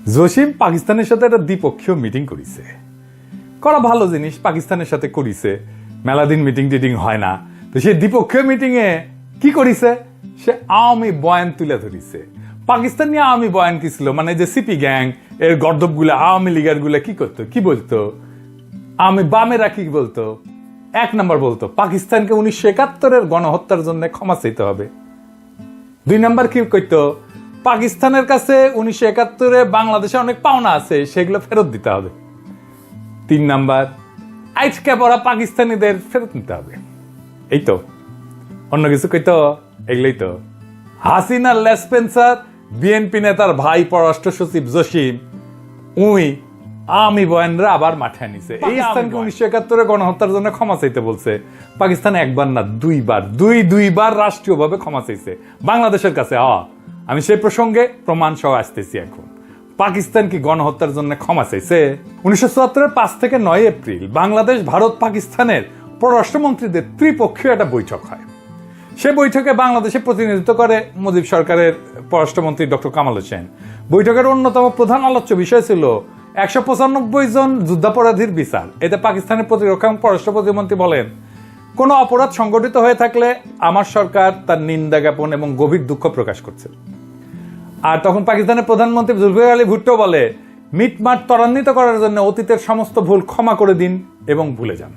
জসিম পাকিস্তানের সাথে একটা দ্বিপক্ষীয় মিটিং করিছে, করা ভালো জিনিস, পাকিস্তানের সাথে করিছে, মেলাদিন মিটিং টিটিং হয় না। তো সেই দ্বিপক্ষীয় মিটিং এ কি করিছে, সে আওয়ামী বয়ান তুলে ধরিছে। পাকিস্তান নিয়ে আওয়ামী বয়ান কি ছিল, মানে যে সিপি গ্যাং এর গর্দব গুলা, আওয়ামী লীগার গুলা কি করতো, কি বলতো, আওয়ামী বামেরা কি বলতো, এক নম্বর বলতো পাকিস্তানকে 1971-এর গণহত্যার জন্য ক্ষমা চাইতে হবে। 2 নম্বর কি কইতো, পাকিস্তানের কাছে 1971-এ বাংলাদেশে অনেক পাওনা আছে, সেগুলো ফেরত দিতে হবে। 3 নাম্বার, আজকে পড়া পাকিস্তানিদের ফেরত নিতে হবে। এই তো, অন্য কিছু কইতো, এগুলোই তো। হাসিনা লেসপেন্সার, বিএনপি নেতার ভাই পররাষ্ট্র সচিব জসিম, উই আওয়ামী বয়ানরা আবার মাঠে নিছে। এই স্থানকে 1971-এ গণহত্যার জন্য ক্ষমা চাইতে বলছে। পাকিস্তান একবার না দুইবার রাষ্ট্রীয়ভাবে ক্ষমা চাইছে বাংলাদেশের কাছে। আমি সেই প্রসঙ্গে প্রমাণ সহ আসতেছি। এখন পাকিস্তান কি গণহত্যার জন্য ক্ষমা চাইছে? 1974-এর 5 থেকে 9 এপ্রিল বাংলাদেশ, ভারত, পাকিস্তানের পররাষ্ট্রমন্ত্রীদের ত্রিপক্ষীয় একটা বৈঠক হয়। সে বৈঠকে বাংলাদেশে প্রতিনিধিত্ব করে মুজিব সরকারের পররাষ্ট্রমন্ত্রী ডক্টর কামাল হোসেন। বৈঠকের অন্যতম প্রধান আলোচ্য বিষয় ছিল 195 জন যুদ্ধাপরাধীর বিচার। এতে পাকিস্তানের প্রতিরক্ষা এবং পররাষ্ট্র প্রতিমন্ত্রী বলেন, কোনো অপরাধ সংগঠিত হয়ে থাকলে আমার সরকার তার নিন্দা জ্ঞাপন এবং গভীর দুঃখ প্রকাশ করছে। আর তখন পাকিস্তানের প্রধানমন্ত্রী জুলফিকার আলী ভুট্টো বলে, মিটমাট ত্বরান্বিত করার জন্য অতীতের সমস্ত ভুল ক্ষমা করে দিন এবং ভুলে যান।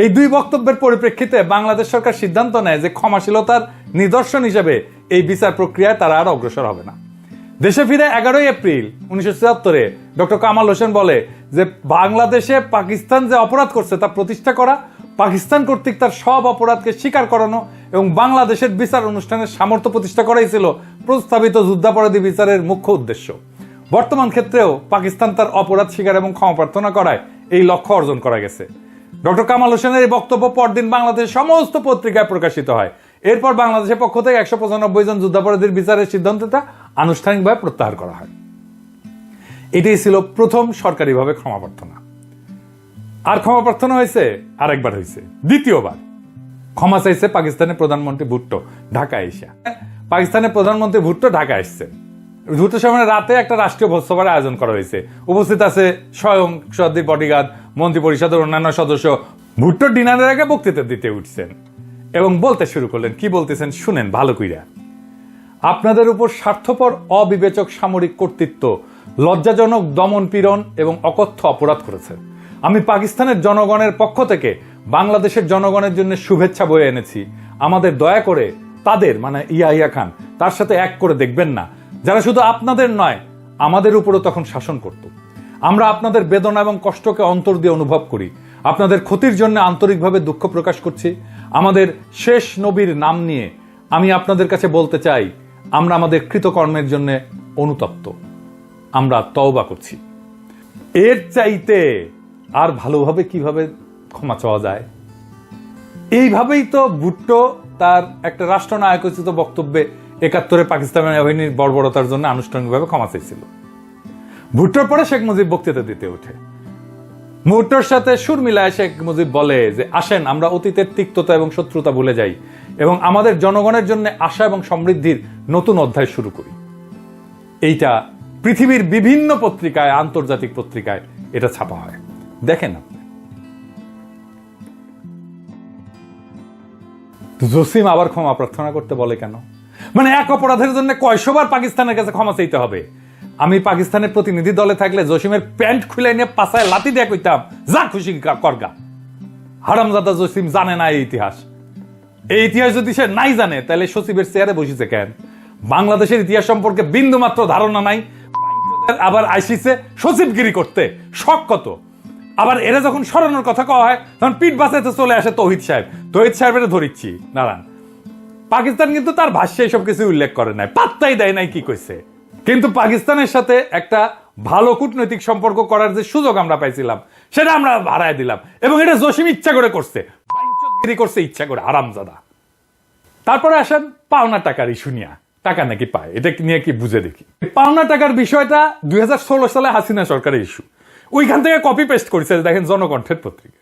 এই 2 বক্তব্যের পরিপ্রেক্ষিতে বাংলাদেশ সরকার সিদ্ধান্ত নেয় যে ক্ষমাশীলতার নিদর্শন হিসেবে এই বিচার প্রক্রিয়ায় তারা আর অগ্রসর হবে না। দেশে ফিরে 11 এপ্রিল 1974-এ ডক্টর কামাল হোসেন বলে যে বাংলাদেশে পাকিস্তান যে অপরাধ করছে তা প্রতিষ্ঠা করা, পাকিস্তান কর্তৃক তার সব অপরাধকে স্বীকার করানো এবং বাংলাদেশের বিচার অনুষ্ঠানের সামর্থ্য প্রতিষ্ঠা করাই ছিল প্রস্তাবিত যুদ্ধাপরাধী বিচারের মুখ্য উদ্দেশ্য। বর্তমান ক্ষেত্রেও পাকিস্তান তার অপরাধ স্বীকার এবং ক্ষমা প্রার্থনা করায় এই লক্ষ্য অর্জন করা গেছে। ডক্টর কামাল হোসেনের এই বক্তব্য পরদিন বাংলাদেশের সমস্ত পত্রিকায় প্রকাশিত হয়। এরপর বাংলাদেশের পক্ষ থেকে 195 জন যুদ্ধাপরাধীর বিচারের সিদ্ধান্তটা আনুষ্ঠানিকভাবে প্রত্যাহার করা হয়। এটাই ছিল প্রথম সরকারিভাবে ক্ষমা প্রার্থনা। আর ক্ষমা প্রার্থনা হয়েছে আরেকবার, হয়েছে দ্বিতীয়বার। ক্ষমা চাইছে পাকিস্তানের প্রধানমন্ত্রী ভুট্টো ঢাকায় এসে। পাকিস্তানের প্রধানমন্ত্রী ভুট্টো ঢাকা এসছে। ভুট্টোর সামনে রাতে একটা রাষ্ট্রীয় ভোজসভার আয়োজন করা হয়েছে। উপস্থিত আছে স্বয়ং সদী বডিগার্ড, মন্ত্রী পরিষদের অন্যান্য সদস্য। ভুট্টো ডিনারের আগে বক্তৃতা দিতে উঠছেন এবং বলতে শুরু করলেন। কি বলতেছেন শুনেন ভালো কইরা। আপনাদের উপর স্বার্থপর অবিবেচক সামরিক কর্তৃত্ব লজ্জাজনক দমন পীড়ন এবং অকথ্য অপরাধ করেছে। আমি পাকিস্তানের জনগণের পক্ষ থেকে বাংলাদেশের জনগণের জন্য শুভেচ্ছা বয়ে এনেছি। আমাদের দয়া করে তাদের, মানে ইয়াহিয়া খান, তার সাথে এক করে দেখবেন না, যারা শুধু আপনাদের নয় আমাদের উপরও তখন শাসন করত। আমরা আপনাদের বেদনা এবং কষ্টকে অন্তর দিয়ে অনুভব করি। আপনাদের ক্ষতির জন্য আন্তরিকভাবে দুঃখ প্রকাশ করছি। আমাদের শেষ নবীর নাম নিয়ে আমি আপনাদের কাছে বলতে চাই, আমরা আমাদের কৃতকর্মের জন্য অনুতপ্ত, আমরা তওবা করছি। এর চাইতে আর ভালোভাবে কিভাবে ক্ষমা চাওয়া যায়? এইভাবেই তো ভুট্টো তার একটা রাষ্ট্রনায়কোচিত বক্তব্যে 71-এ পাকিস্তান বাহিনীর বর্বরতার জন্য আনুষ্ঠানিকভাবে ক্ষমা চাইছিল। ভুট্টোর পরে শেখ মুজিব বক্তৃতা দিতে ওঠে। ভুট্টোর সাথে সুর মিলায় শেখ মুজিব বলে যে, আসেন আমরা অতীতের তিক্ততা এবং শত্রুতা ভুলে যাই এবং আমাদের জনগণের জন্য আশা এবং সমৃদ্ধির নতুন অধ্যায় শুরু করি। এইটা পৃথিবীর বিভিন্ন পত্রিকায়, আন্তর্জাতিক পত্রিকায় এটা ছাপা হয়। দেখেন আপনি। জসিম আবার ক্ষমা প্রার্থনা করতে বলে কেন? মানে এক অপরাধের জন্য কয়শবার পাকিস্তানের কাছে ক্ষমা চাইতে হবে? আমি পাকিস্তানের প্রতিনিধি দলে থাকলে জসিমের প্যান্ট খুলে নিয়ে পাছায় লাথি দিয়ে কইতাম, যা খুশি করগা। হারামজাদা জসিম জানে না এই ইতিহাস। এই ইতিহাস যদি সে নাই জানে তাহলে সচিবের চেয়ারে বসেছে কেন? বাংলাদেশের ইতিহাস সম্পর্কে বিন্দু মাত্র ধারণা নাই। আবার আইসিসে সচিবগিরি করতে শখ কত। আবার এরা যখন সরানোর কথা কওয়া হয় তখন পিঠ বাঁচাইতে চলে আসে তৌহিদ সাহেব। তৌহিদ সাহেবের ধরিচ্ছি নারায়ণ। পাকিস্তান কিন্তু তার ভাষ্যে সব কিছু উল্লেখ করে নাই, পাত্তাই দেয় নাই কি কইছে। কিন্তু পাকিস্তানের সাথে একটা ভালো কূটনৈতিক সম্পর্ক করার যে সুযোগ আমরা পাইছিলাম সেটা আমরা হারায় দিলাম। এবং এটা জসিম ইচ্ছা করে করছে, করছে ইচ্ছা করে, হারামজাদা। তারপরে আসেন পাওনা টাকার ইস্যু নিয়ে। টাকা নাকি পায়, এটা নিয়ে কি বুঝে দেখি। পাওনা টাকার বিষয়টা 2016 সালে হাসিনা সরকারের ইস্যু। ওইখান থেকে কপি পেস্ট করেছে, দেখেন জনকণ্ঠের পত্রিকা।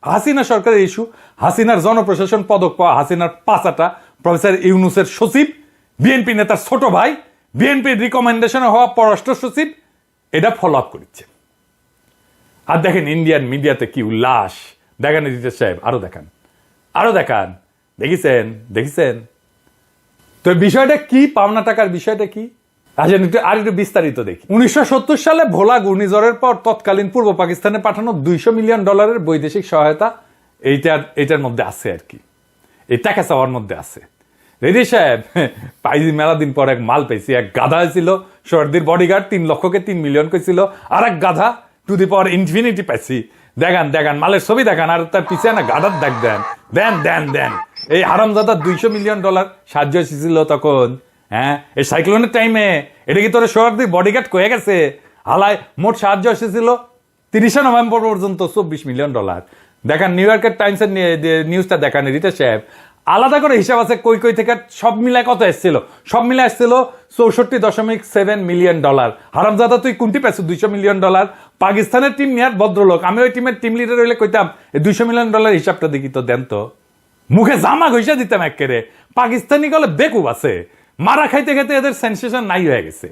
হাসিনা সরকারের ইস্যু, হাসিনার জনপ্রশাসন পদক পাওয়া হাসিনার পাঁচাটা প্রফেসর ইউনুসের সচিব, বিএনপি নেতার ছোট ভাই, বিএনপির রিকমেন্ডেশনে হওয়া পররাষ্ট্র সচিব এটা ফলো আপ করছে। আর দেখেন ইন্ডিয়ান মিডিয়াতে কি উল্লাস, দেখেন এডিটর সাহেব, আরো দেখান, দেখেছেন। তো বিষয়টা কি, পাওনা টাকার বিষয়টা কি, আসেন আর একটু বিস্তারিত দেখি। 1970 সালে ভোলা ঘূর্ণিঝড়ের পর তৎকালীন পূর্ব পাকিস্তানে পাঠানো $200 মিলিয়ন বৈদেশিক সহায়তা এইটার মধ্যে আছে আর কি, এই টাকা চাওয়ার মধ্যে আছে। রেডি সাহেব, পাইছি মেলা দিন পর এক মাল পাইছি, এক গাধা ছিল সর্দির বডিগার্ড, 3 লক্ষকে 3 মিলিয়ন কইছিল, আর এক গাধা টু দি পাওয়ার ইনফিনিটি পাইছি। দেখান মালের ছবি দেখান, আর তার পিছিয়ে না গাধার দেখ দেন। এই হারামজাদা $200 মিলিয়ন সাহায্য এসেছিল তখন। হ্যাঁ, এই সাইক্লোনের টাইমে। এটা কি তোর সর্দির বডিগার্ড কয়ে গেছে? হালায় মোট সাহায্য এসেছিল 30 নভেম্বর পর্যন্ত $24 মিলিয়ন। দেখান নিউ ইয়র্কের টাইমসের নিউজটা দেখান রিতা সাহেব, আলাদা করে হিসাব আছে কই থেকে সব মিলায় কত এসেছিল। সব মিলে আসছিল $64.7 মিলিয়ন। হারামজাদা তুই কোনটি পেয়েছো $200 মিলিয়ন? পাকিস্তানের টিম নিয়ে ভদ্রলোক, আমি ওই টিমের টিম লিডার হইলে কইতাম এই $200 মিলিয়ন হিসাবটা দেখি তো, দেন তো। মুখে জামা ঘষা দিতাম একেবারে। পাকিস্তানি গলে বেকুব আছে, মারা খাইতে এদের সেন্সেশন নাই হয়ে গেছে।